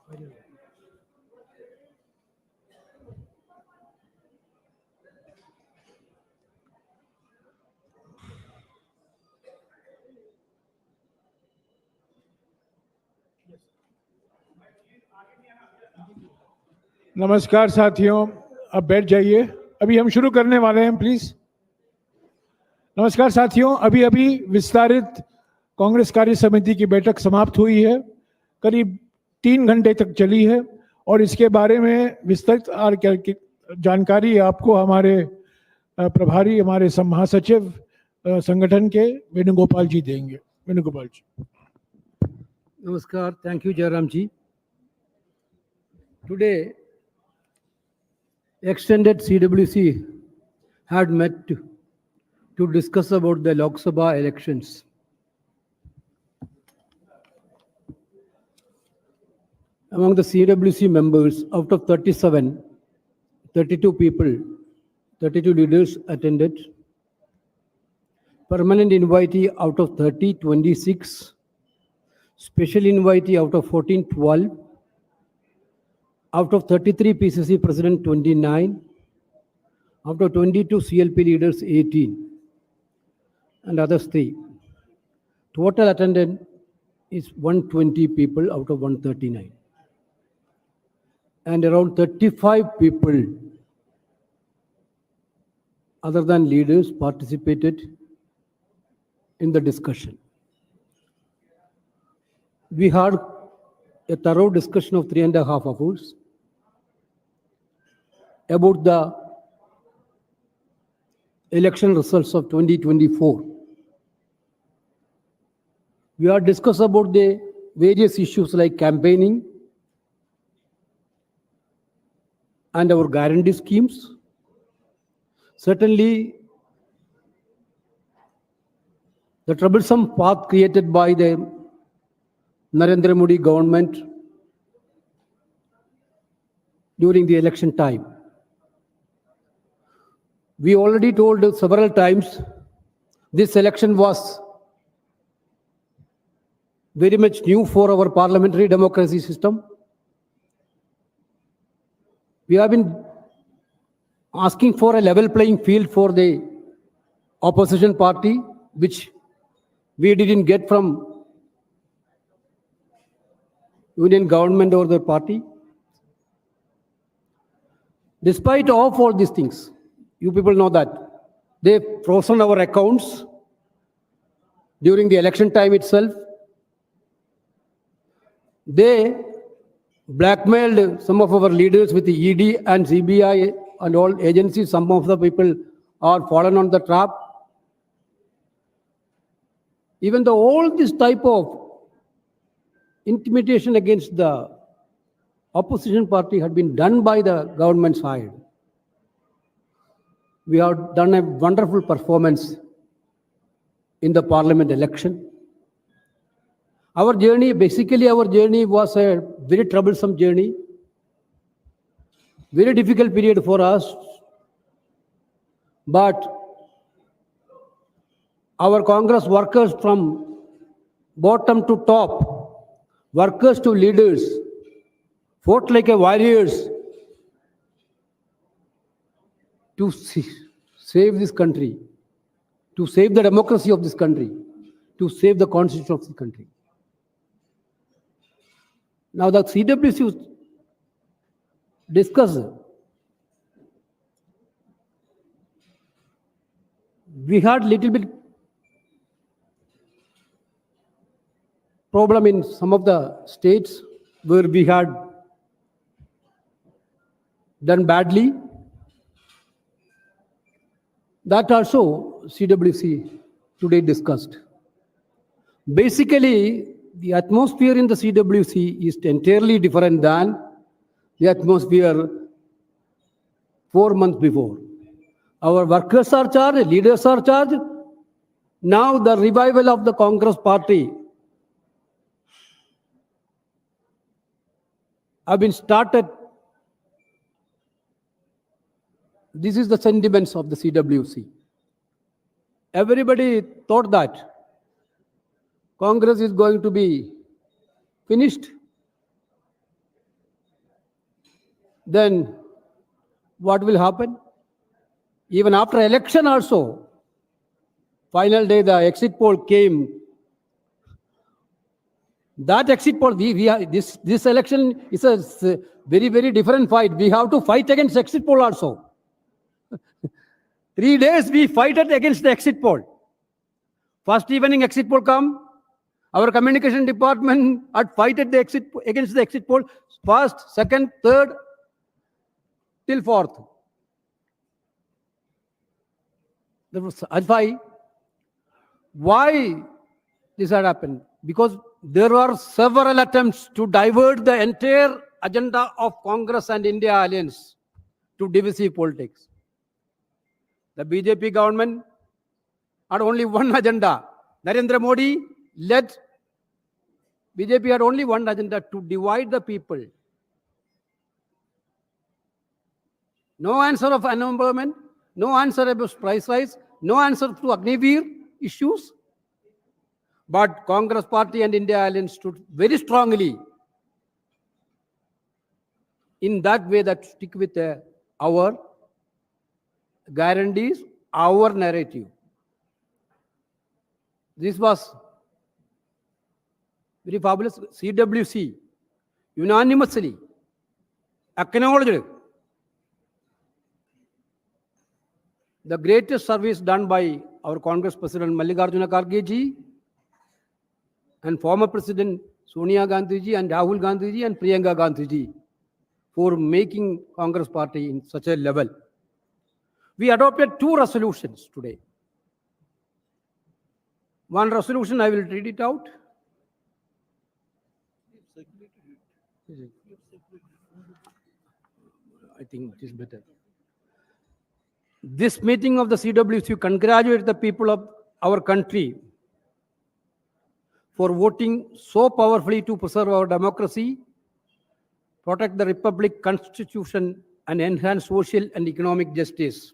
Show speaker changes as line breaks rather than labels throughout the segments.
नमस्कार साथियों, अब बैठ जाइए। अभी हम शुरू करने वाले हैं, प्लीज। नमस्कार साथियों, अभी अभी विस्तारित कांग्रेस कार्य समिति की बैठक समाप्त हुई है। करीब 3 घंटे तक चली है और इसके बारे में विस्तृत जानकारी आपको हमारे प्रभारी, हमारे महासचिव संगठन के वेणुगोपाल जी देंगे। वेणुगोपाल जी।
Namaskar. Thank you, Jairam ji. Today, extended CWC had met to discuss about the Lok Sabha elections. Among the CWC members, out of 37, 32 people, 32 leaders attended. Permanent invitee out of 30, 26. Special invitee out of 14, 12. Out of 33 PCC president, 29. Out of 22 CLP leaders, 18. And others 3. Total attendance is 120 people out of 139. And around 35 people other than leaders participated in the discussion. We had a thorough discussion of 3.5 hours about the election results of 2024. We are discussed about the various issues like campaigning and our guarantee schemes. Certainly, the troublesome path created by the Narendra Modi government during the election time. We already told several times this election was very much new for our parliamentary democracy system. We have been asking for a level playing field for the opposition party, which we didn't get from union government or the party. Despite of all these things, you people know that they frozen our accounts during the election time itself. They blackmailed some of our leaders with the ED and CBI and all agencies. Some of the people are fallen on the trap. Even though all this type of intimidation against the opposition party had been done by the government side, we have done a wonderful performance in the parliament election. Our journey was a very troublesome journey, very difficult period for us. But our Congress workers from bottom to top, workers to leaders, fought like a warriors to save this country, to save the democracy of this country, to save the constitution of the country. Now the CWC discussed. We had little bit problem in some of the states where we had done badly. That also CWC today discussed. Basically, the atmosphere in the CWC is entirely different than the atmosphere 4 months before. Our workers are charged, leaders are charged. Now the revival of the Congress party have been started. This is the sentiments of the CWC. Everybody thought that Congress is going to be finished. then what will happen? Even after election also, final day the exit poll came. That exit poll, this election is a very, very different fight. We have to fight against exit poll also. 3 days we fight against the exit poll. First evening exit poll come, our communication department had fight at the against the exit poll, first, second, third, till fourth. That was why this had happened? Because there were several attempts to divert the entire agenda of Congress and India alliance to divisive politics. The BJP government had only one agenda. Narendra Modi led BJP had only one agenda, to divide the people. No answer of unemployment, no answer about price rise, no answer to Agniveer issues. But Congress party and India alliance stood very strongly in that way, that stick with our guarantees, our narrative. This was very fabulous. CWC unanimously acknowledged the greatest service done by our Congress President Mallikarjuna Kharge ji and former President Sonia Gandhi ji and Rahul Gandhi ji and Priyanka Gandhi ji for making Congress party in such a level. We adopted 2 resolutions today. One resolution, I will read it out. I think it is better. This meeting of the CWC congratulates the people of our country for voting so powerfully to preserve our democracy, protect the Republic Constitution, and enhance social and economic justice.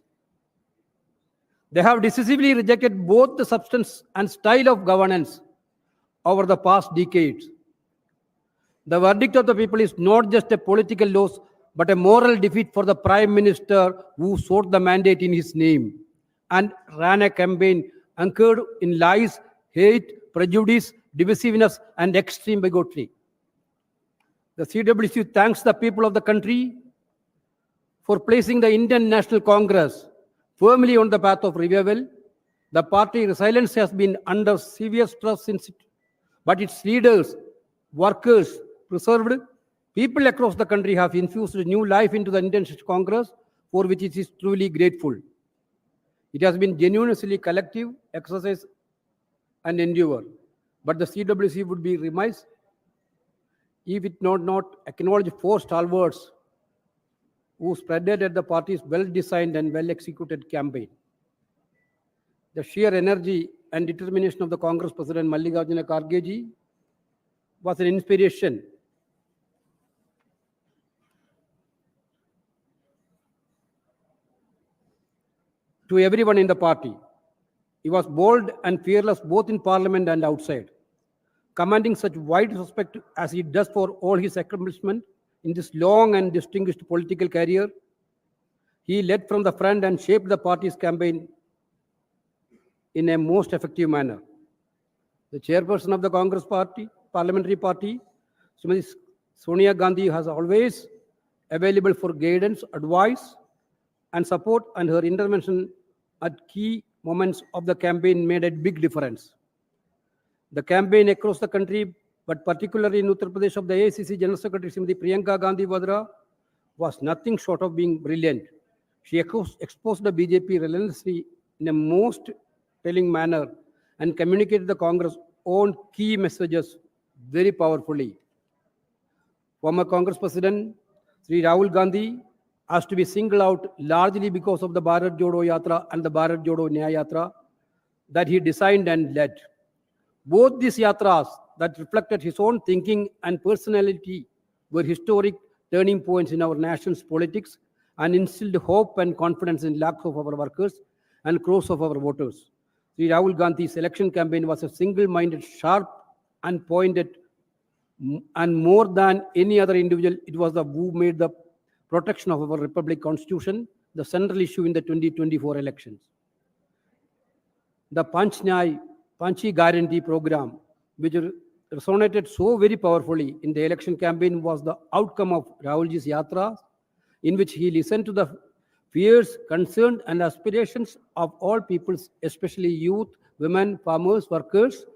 They have decisively rejected both the substance and style of governance over the past decades. The verdict of the people is not just a political loss, but a moral defeat for the Prime Minister who sought the mandate in his name and ran a campaign anchored in lies, hate, prejudice, divisiveness, and extreme bigotry. The CWC thanks the people of the country for placing the Indian National Congress firmly on the path of revival. The party resilience has been under severe stress since it, but its leaders, workers, preserved, people across the country have infused new life into the Indian National Congress, for which it is truly grateful. It has been genuinely collective exercise and endeavor, but the CWC would be remiss if it not acknowledge 4 stalwarts who spreaded at the party's well-designed and well-executed campaign. The sheer energy and determination of the Congress President Mallikarjuna Kharge ji was an inspiration to everyone in the party. He was bold and fearless both in parliament and outside, commanding such wide respect as he does for all his accomplishments in this long and distinguished political career. He led from the front and shaped the party's campaign in a most effective manner. The chairperson of the Congress party, parliamentary party, Srimati Sonia Gandhi, has always available for guidance, advice, and support, and her intervention at key moments of the campaign made a big difference. The campaign across the country, but particularly in Uttar Pradesh, of the AICC General Secretary Srimati Priyanka Gandhi Vadra was nothing short of being brilliant. She exposed the BJP relentlessly in a most telling manner and communicated the Congress' own key messages very powerfully. Former Congress President Sri Rahul Gandhi has to be singled out largely because of the Bharat Jodo Yatra and the Bharat Jodo Nyaya Yatra that he designed and led. Both these yatras that reflected his own thinking and personality were historic turning points in our nation's politics and instilled hope and confidence in lakhs of our workers and crores of our voters. Sri Rahul Gandhi's election campaign was a single-minded, sharp and pointed, and more than any other individual, it was the who made the protection of our Republic Constitution, the central issue in the 2024 elections. The Panchi Guarantee Program, which resonated so very powerfully in the election campaign, was the outcome of Rahulji's yatra, in which he listened to the fears, concerns, and aspirations of all peoples, especially youth, women, farmers, workers,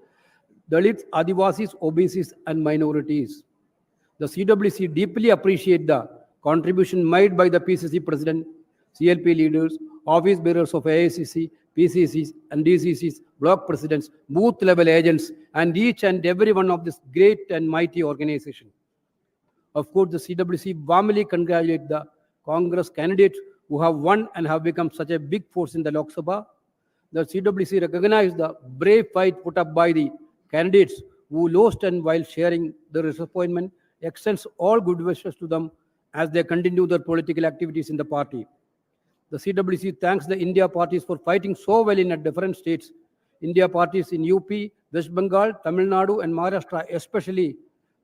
Dalits, Adivasis, OBCs, and minorities. The CWC deeply appreciate the contribution made by the PCC President, CLP leaders, office bearers of AICC, PCCs, and DCCs, block presidents, booth level agents, and each and every one of this great and mighty organization. Of course, the CWC warmly congratulates the Congress candidates who have won and have become such a big force in the Lok Sabha. The CWC recognized the brave fight put up by the candidates who lost, and while sharing their disappointment, extends all good wishes to them as they continue their political activities in the party. The CWC thanks the India parties for fighting so well in different states. India parties in UP, West Bengal, Tamil Nadu, and Maharashtra especially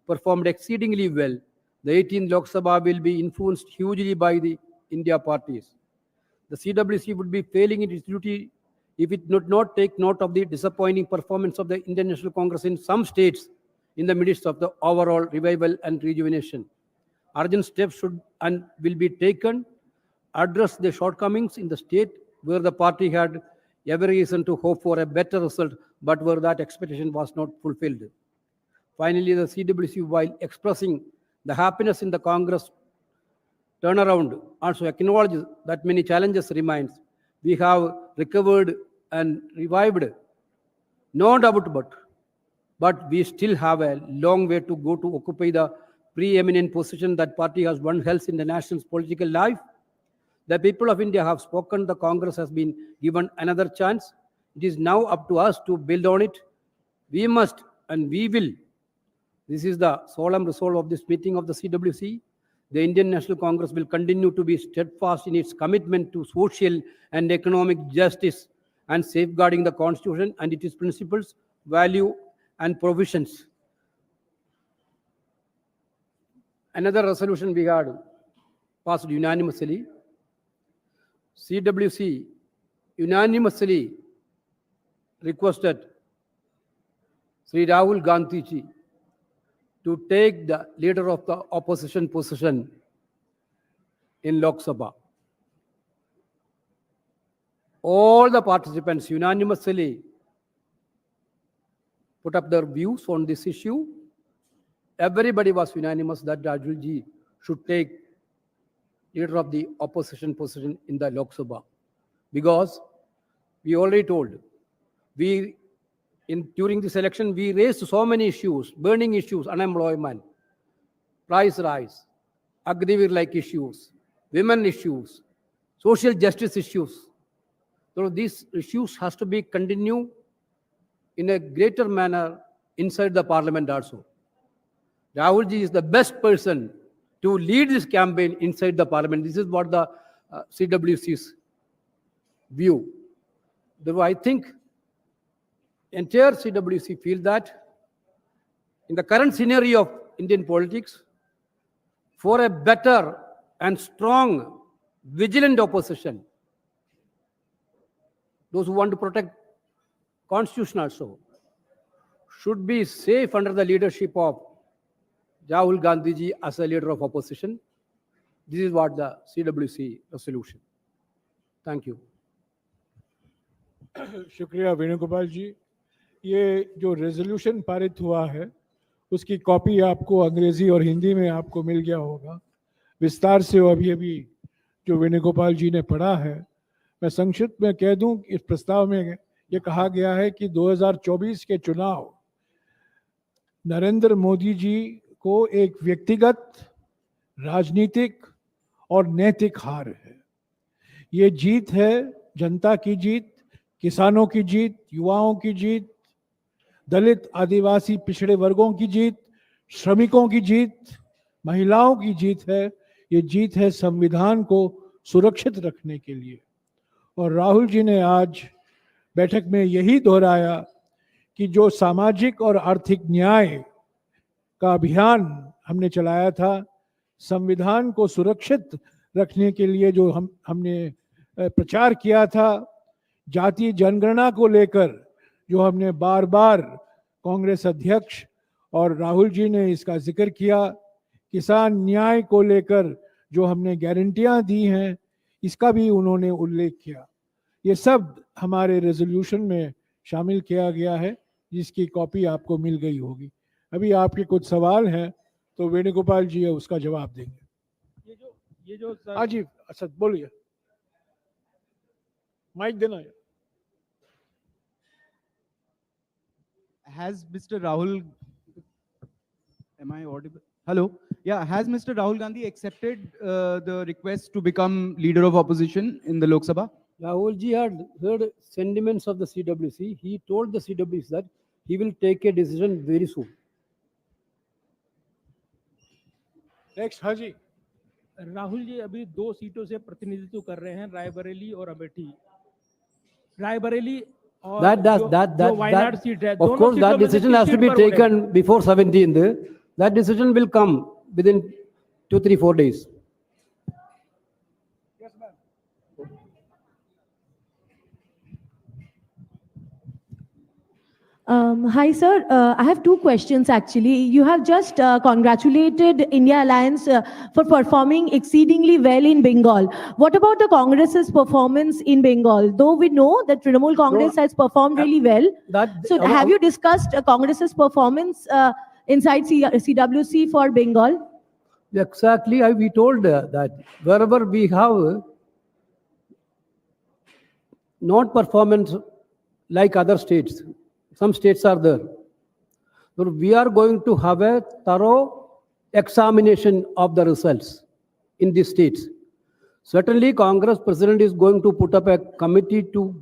performed exceedingly well. The 18th Lok Sabha will be influenced hugely by the India parties. The CWC would be failing in its duty if it did not take note of the disappointing performance of the Indian National Congress in some states in the midst of the overall revival and rejuvenation. Urgent steps should and will be taken, address the shortcomings in the state where the party had every reason to hope for a better result, but where that expectation was not fulfilled. Finally, the CWC, while expressing the happiness in the Congress turnaround, also acknowledges that many challenges remain. We have recovered and revived, no doubt but we still have a long way to go to occupy the preeminent position that party has once held in the nation's political life. The people of India have spoken. The Congress has been given another chance. It is now up to us to build on it. We must and we will. This is the solemn resolve of this meeting of the CWC. The Indian National Congress will continue to be steadfast in its commitment to social and economic justice and safeguarding the Constitution and its principles, value, and provisions. Another resolution we had passed unanimously. CWC unanimously requested Sri Rahul Gandhi ji to take the leader of the opposition position in Lok Sabha. All the participants unanimously put up their views on this issue. Everybody was unanimous that Rahul ji should take leader of the opposition position in the Lok Sabha, because we already told during this election we raised so many issues, burning issues, unemployment, price rise, Agniveer-like issues, women issues, social justice issues. So these issues has to be continued in a greater manner inside the parliament also. Rahul ji is the best person to lead this campaign inside the parliament. This is what the CWC's view. Therefore, I think entire CWC feel that in the current scenario of Indian politics, for a better and strong, vigilant opposition, those who want to protect Constitution also, should be safe under the leadership of Rahul Gandhi ji as a leader of opposition. This is what the CWC resolution. Thank you.
शुक्रिया वेणुगोपाल जी। ये जो resolution पारित हुआ है उसकी copy आपको अंग्रेजी और हिंदी में आपको मिल गया होगा विस्तार से। अभी जो वेणुगोपाल जी ने पढ़ा है, मैं संक्षिप्त में कह दूं, इस प्रस्ताव में ये कहा गया है कि 2024 के चुनाव नरेंद्र मोदी जी को एक व्यक्तिगत, राजनीतिक और नैतिक हार है। ये जीत है जनता की जीत, किसानों की जीत, युवाओं की जीत, दलित आदिवासी पिछड़े वर्गों की जीत, श्रमिकों की जीत, महिलाओं की जीत है। ये जीत है संविधान को सुरक्षित रखने के लिए। और राहुल जी ने आज बैठक में यही दोहराया कि जो सामाजिक और आर्थिक न्याय का अभियान हमने चलाया था, संविधान को सुरक्षित रखने के लिए जो हमने प्रचार किया था, जातीय जनगणना को लेकर जो हमने बार बार कांग्रेस अध्यक्ष और राहुल जी ने इसका जिक्र किया, किसान न्याय को लेकर जो हमने गारंटियां दी हैं, इसका भी उन्होंने उल्लेख किया। ये सब हमारे रेजोल्यूशन में शामिल किया गया है, जिसकी कॉपी आपको मिल गई होगी। अभी आपके कुछ सवाल हैं तो वेणुगोपाल जी उसका जवाब देंगे।
ये जो
हाँ जी, अच्छा बोलिए, माइक देना है।
Has Mr. Rahul, am I audible? Hello. Yeah, has Mr. Rahul Gandhi accepted the request to become leader of opposition in the Lok Sabha?
Rahul ji had heard sentiments of the CWC. He told the CWC that he will take a decision very soon.
Next, हाँ जी।
राहुल जी अभी 2 सीटों से प्रतिनिधित्व कर रहे हैं, रायबरेली और अमेठी। रायबरेली और जो वायनाड सीट है,
of course, that decision has to be taken before 17th. That decision will come within 2, 3, 4 days.
Hi, sir. I have 2 questions actually. You have just congratulated India Alliance for performing exceedingly well in Bengal. What about the Congress's performance in Bengal? Though we know that Trinamool Congress has performed really well. So have you discussed Congress's performance inside CWC for Bengal?
Exactly. We told that wherever we have not performance like other states, some states are there. So we are going to have a thorough examination of the results in these states. Certainly, Congress President is going to put up a committee to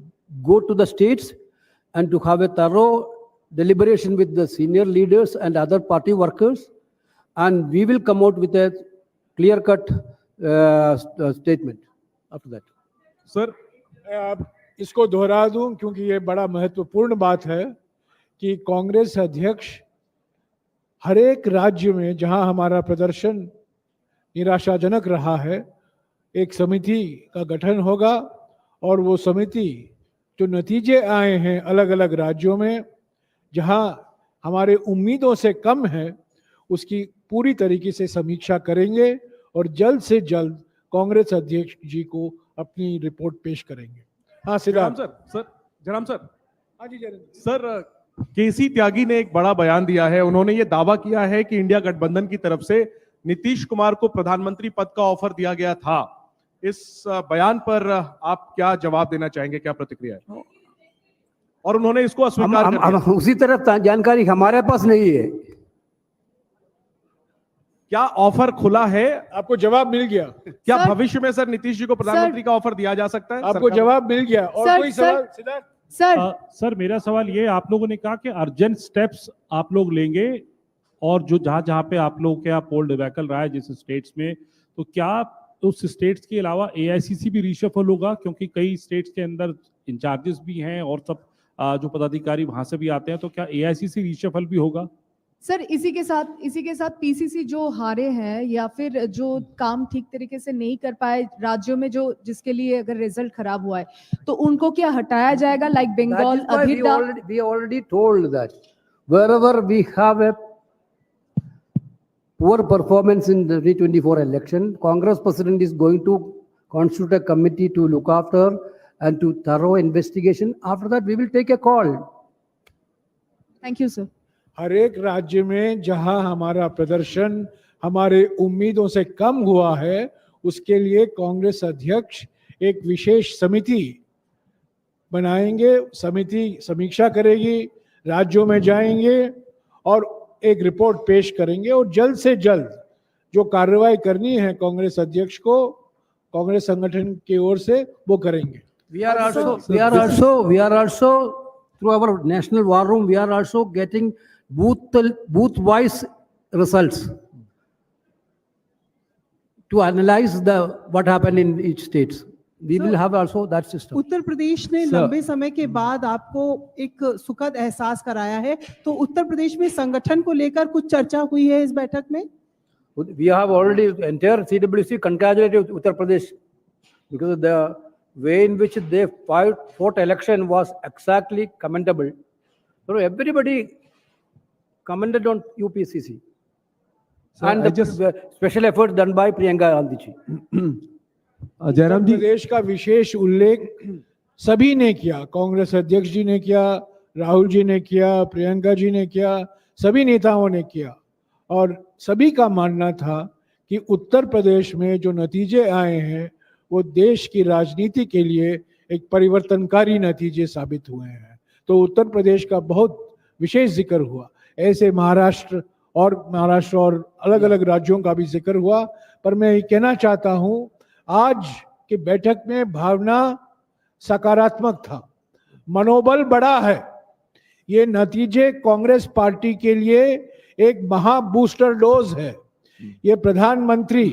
go to the states and to have a thorough deliberation with the senior leaders and other party workers, and we will come out with a clear-cut statement after that.
Sir, इसको दोहरा दूं क्योंकि ये बड़ा महत्वपूर्ण बात है कि कांग्रेस अध्यक्ष हर एक राज्य में जहां हमारा प्रदर्शन निराशाजनक रहा है, एक समिति का गठन होगा और वो समिति जो नतीजे आए हैं अलग अलग राज्यों में जहां हमारे उम्मीदों से कम है, उसकी पूरी तरीके से समीक्षा करेंगे और जल्द से जल्द कांग्रेस अध्यक्ष जी को अपनी रिपोर्ट पेश करेंगे। हाँ सिद्धार्थ
सर, जयराम सर।
हाँ जी जयराम
सर, केसी त्यागी ने एक बड़ा बयान दिया है। उन्होंने ये दावा किया है कि इंडिया गठबंधन की तरफ से नीतीश कुमार को प्रधानमंत्री पद का ऑफर दिया गया था। इस बयान पर आप क्या जवाब देना चाहेंगे, क्या प्रतिक्रिया है? और उन्होंने इसको अस्वीकार कर दिया।
उसी तरह जानकारी हमारे पास नहीं है।
क्या ऑफर खुला है?
आपको जवाब मिल गया?
क्या भविष्य में सर नीतीश जी को प्रधानमंत्री का ऑफर दिया जा सकता है?
आपको जवाब मिल गया? और कोई सवाल सिद्धार्थ?
सर मेरा सवाल ये, आप लोगों ने कहा कि अर्जेंट स्टेप्स आप लोग लेंगे और जो जहां जहां पे आप लोगों के यहाँ पोल डिबैकल रहा है जिस स्टेट्स में, तो क्या उस स्टेट्स के अलावा एआईसीसी भी रिशफल होगा? क्योंकि कई स्टेट्स के अंदर इंचार्जेस भी हैं और सब जो पदाधिकारी वहां से भी आते हैं, तो क्या एआईसीसी रिशफल भी होगा?
सर इसी के साथ पीसीसी जो हारे हैं या फिर जो काम ठीक तरीके से नहीं कर पाए राज्यों में, जो जिसके लिए अगर रिजल्ट खराब हुआ है, तो उनको क्या हटाया जाएगा? लाइक बंगाल, अभिदा।
We already told that wherever we have a poor performance in the 2024 election, Congress President is going to constitute a committee to look after and to thorough investigation. After that, we will take a call.
Thank you, sir.
हर एक राज्य में जहां हमारा प्रदर्शन हमारे उम्मीदों से कम हुआ है, उसके लिए कांग्रेस अध्यक्ष एक विशेष समिति बनाएंगे। समिति समीक्षा करेगी, राज्यों में जाएंगे और एक रिपोर्ट पेश करेंगे और जल्द से जल्द जो कार्रवाई करनी है कांग्रेस अध्यक्ष को कांग्रेस संगठन की ओर से वो करेंगे।
We are also through our national war room, we are also getting booth wise results to analyze what happened in each states. We will have also that system.
Uttar Pradesh ने लंबे समय के बाद आपको एक सुखद एहसास कराया है, तो उत्तर प्रदेश में संगठन को लेकर कुछ चर्चा हुई है इस बैठक में?
We have already, entire CWC congratulated Uttar Pradesh because the way in which they fought election was exactly commendable. So everybody commented on UPCC. And the special effort done by Priyanka Gandhi ji.
Jairam जी, प्रदेश का विशेष उल्लेख सभी ने किया, कांग्रेस अध्यक्ष जी ने किया, राहुल जी ने किया, प्रियंका जी ने किया, सभी नेताओं ने किया और सभी का मानना था कि उत्तर प्रदेश में जो नतीजे आए हैं वो देश की राजनीति के लिए एक परिवर्तनकारी नतीजे साबित हुए हैं। तो उत्तर प्रदेश का बहुत विशेष जिक्र हुआ। ऐसे महाराष्ट्र और अलग अलग राज्यों का भी जिक्र हुआ। पर मैं ये कहना चाहता हूं, आज की बैठक में भावना सकारात्मक था, मनोबल बड़ा है। ये नतीजे कांग्रेस पार्टी के लिए एक महा बूस्टर डोज है। ये प्रधानमंत्री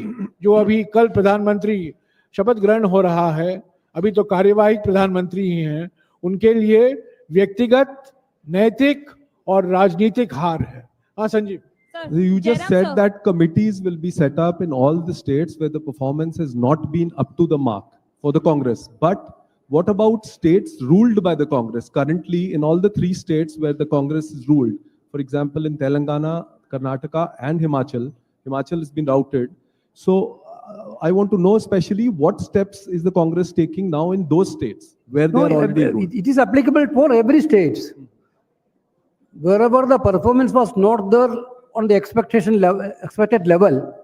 जो अभी कल प्रधानमंत्री शपथ ग्रहण हो रहा है, अभी तो कार्यवाहक प्रधानमंत्री ही हैं, उनके लिए व्यक्तिगत, नैतिक और राजनीतिक हार है। हाँ Sanjeev.
You just said that committees will be set up in all the states where the performance has not been up to the mark for the Congress. But what about states ruled by the Congress? Currently, in all the 3 states where the Congress is ruled, for example, in Telangana, Karnataka, and Himachal has been routed. So I want to know especially what steps is the Congress taking now in those states where they are already ruled?
It is applicable for every state. Wherever the performance was not there on the expected level,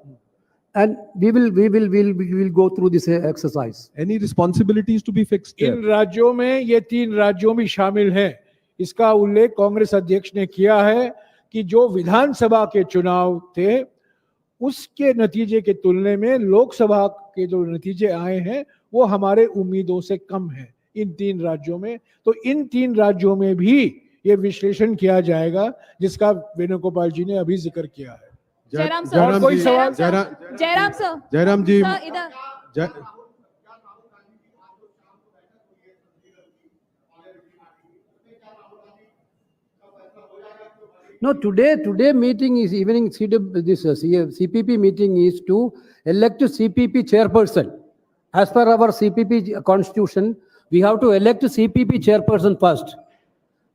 and we will go through this exercise.
Any responsibilities to be fixed there?
इन राज्यों में ये 3 राज्यों भी शामिल हैं। इसका उल्लेख कांग्रेस अध्यक्ष ने किया है कि जो विधानसभा के चुनाव थे उसके नतीजे के तुलना में लोकसभा के जो नतीजे आए हैं वो हमारे उम्मीदों से कम है इन 3 राज्यों में। तो इन 3 राज्यों में भी ये विश्लेषण किया जाएगा जिसका वेणुगोपाल जी ने अभी जिक्र किया है।
जयराम सर,
और कोई सवाल?
जयराम सर,
जयराम जी,
सर इधर।
No, today meeting is evening CPP meeting is to elect a CPP chairperson. As per our CPP constitution, we have to elect a CPP chairperson first.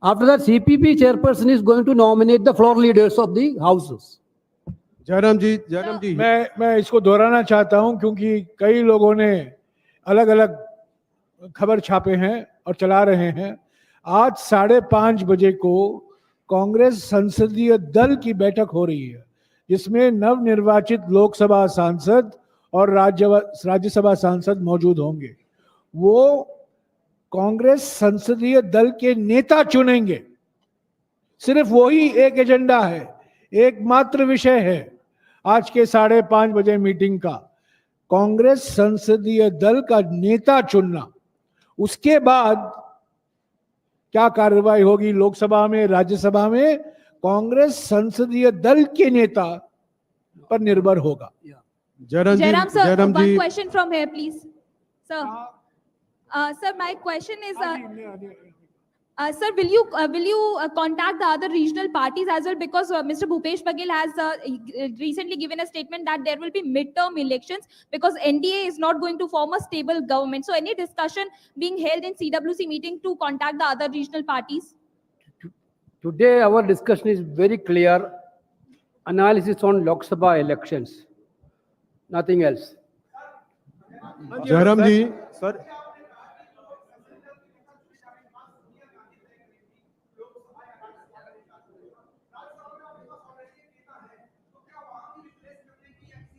After that, CPP chairperson is going to nominate the floor leaders of the houses.
Jairam ji,
मैं इसको दोहराना चाहता हूं क्योंकि कई लोगों ने अलग अलग खबर छापे हैं और चला रहे हैं। आज 5:30 बजे को कांग्रेस संसदीय दल की बैठक हो रही है जिसमें नवनिर्वाचित लोकसभा सांसद और राज्यसभा सांसद मौजूद होंगे। वो कांग्रेस संसदीय दल के नेता चुनेंगे। सिर्फ वही एक एजेंडा है, एकमात्र विषय है आज के 5:30 बजे मीटिंग का, कांग्रेस संसदीय दल का नेता चुनना। उसके बाद क्या कार्रवाई होगी लोकसभा में, राज्यसभा में, कांग्रेस संसदीय दल के नेता पर निर्भर होगा।
Jairam sir, one question from here, please. Sir, sir, my question is, sir, will you contact the other regional parties as well? Because Mr. Bhupesh Baghel has recently given a statement that there will be midterm elections because NDA is not going to form a stable government. So any discussion being held in CWC meeting to contact the other regional parties?
Today our discussion is very clear. Analysis on Lok Sabha elections. Nothing else.
Jairam ji, sir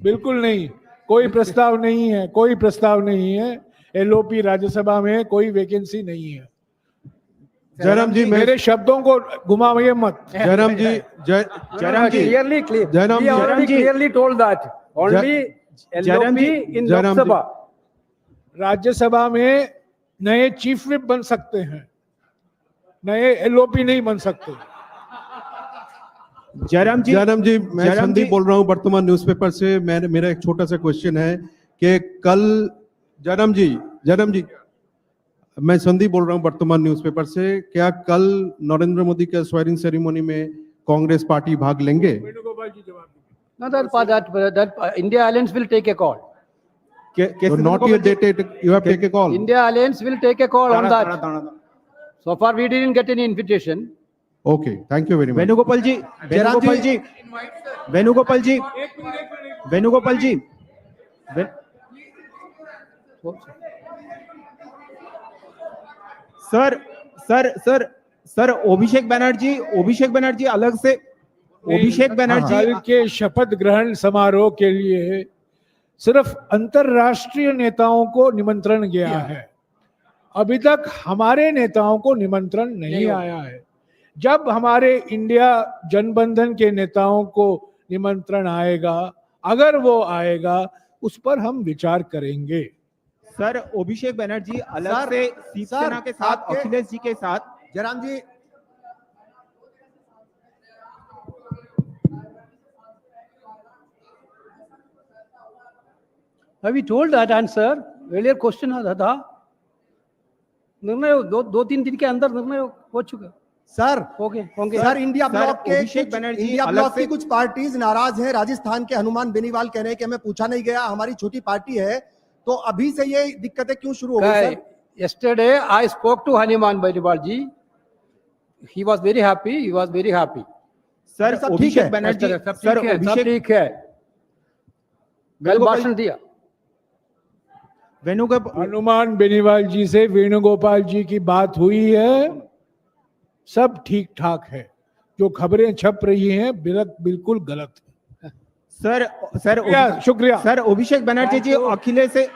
बिल्कुल नहीं, कोई प्रस्ताव नहीं है, कोई प्रस्ताव नहीं है। एलओपी राज्यसभा में कोई वैकेंसी नहीं है।
जयराम जी,
मेरे शब्दों को घुमाइए मत।
जयराम जी,
Clearly told that only LOP in Lok Sabha.
Rajya Sabha में नए चीफ विप बन सकते हैं, नए एलओपी नहीं बन सकते।
जयराम जी, मैं संदीप बोल रहा हूं वर्तमान न्यूज़पेपर से। मेरा एक छोटा सा क्वेश्चन है कि कल जयराम जी, मैं संदीप बोल रहा हूं वर्तमान न्यूज़पेपर से। क्या कल नरेंद्र मोदी के स्वेरिंग सेरेमनी में कांग्रेस पार्टी भाग लेंगे?
वेणुगोपाल जी जवाब
No, that India Alliance will take a call.
So not yet dated, you have taken a call.
India Alliance will take a call on that. So far, we didn't get any invitation.
Okay, thank you very much.
Venugopal ji, Venugopal ji, Venugopal ji, Venugopal ji. Sir Abhishek Banerjee अलग से अभिषेक बनर्जी
कल के शपथ ग्रहण समारोह के लिए सिर्फ अंतरराष्ट्रीय नेताओं को निमंत्रण गया है, अभी तक हमारे नेताओं को निमंत्रण नहीं आया है। जब हमारे इंडिया जनबंधन के नेताओं को निमंत्रण आएगा, अगर वो आएगा, उस पर हम विचार करेंगे।
सर अभिषेक बनर्जी अलग से शिवसेना के साथ, अखिलेश जी के साथ,
जयराम जी
Have we told that answer? Earlier question था निर्णय दो तीन दिन के अंदर निर्णय हो चुका।
सर
होंगे
सर इंडिया ब्लॉक के
अभिषेक बनर्जी
इंडिया
अलग
ब्लॉक
से-
की कुछ पार्टीज नाराज है। राजस्थान के हनुमान बेनीवाल कह रहे हैं कि हमें पूछा नहीं गया, हमारी छोटी पार्टी है, तो अभी से ये दिक्कतें क्यों शुरू हो गई sir?
Yesterday I spoke to Hanuman Beniwal ji. He was very happy.
Sir
सब ठीक
अभिषेक
है।
बनर्जी,
सब
सर
ठीक है। कल भाषण दिया।
वेणुगोपाल
हनुमान बेनीवाल जी से वेणुगोपाल जी की बात हुई है, सब ठीक ठाक है। जो खबरें छप रही हैं बिल्कुल गलत है।
सर
शुक्रिया।
सर अभिषेक बनर्जी जी अखिलेश से